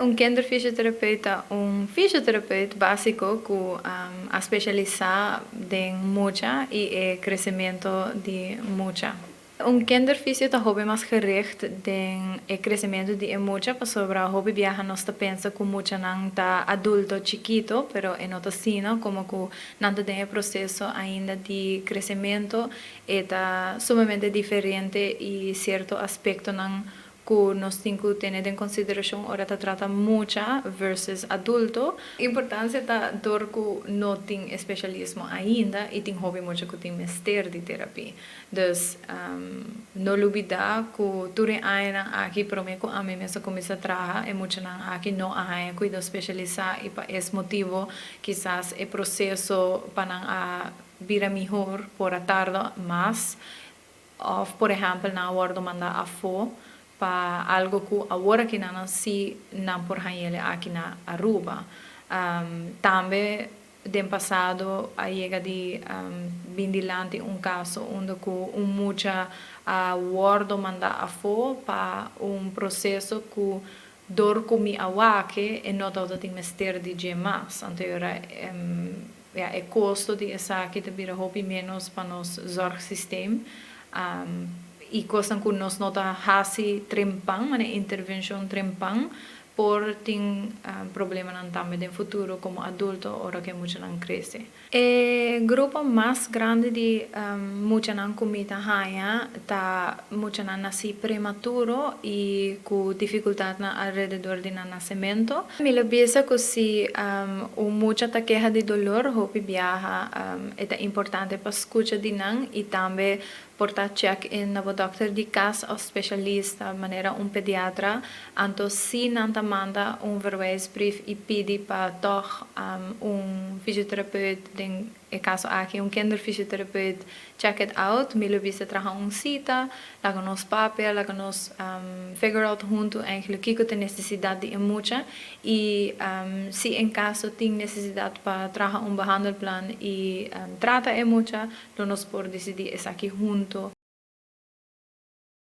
Un kinderfisioterapeuta, un fisioterapeuta básico que a especializar en mucha y el crecimiento de mucha. Un kinderfisioterapeuta más gericht en el crecimiento de mucha, pues sobre hobby viaja no está pensa que mucha nanta adulto chiquito, pero en otro sino como que nanta tiene proceso ainda de crecimiento está sumamente diferente y cierto aspecto nan que nos tenemos que tener en consideración ahora se trata mucha versus adulto. Importancia está dor que no tiene especialismo ainda y tiene hobby mucho que tiene mester de terapia. Dus no olvidar que tudo ainda aqui para mim a mim mesmo começa a trabalhar e muito não aqui não há cuido especializar e para esse motivo quizás o processo para a vir melhor por a tarde mas ou por exemplo na hora de mandar a fo para algo que agora que não se não por ele aqui na Aruba. Também do passado a chega de vindilante caso onde que mucha guardo manda a fo para processo que dor com mi awake e não todo tem mester de gemas anterior é custo de essa que te vira hobby menos para nos zorgsystem e coisa que nós nota hasi trempang mana intervenção trempang por tem problema também no futuro como adulto ora que muito não cresce. O grupo mais grande de muita não comida haya tá muita não nasce prematuro e com dificuldade na alrededor de nascimento. Me lo pensa que se muita tá queixa de dolor, hope viaja é importante para escutar de não e também portar check-in na doctor de casa ou especialista, maneira pediatra, então se não manda verwijsbrief e pede para toch fisioterapeuta, em caso aqui kinderfisioterapeuta, check it out, me lo visa traga cita, laga nos papel, laga nos figure out junto eigenlijk que tem necessidade de mucha e se em caso tem necessidade para traga behandelplan e trata mucha, lo nos por decidir es aqui junto.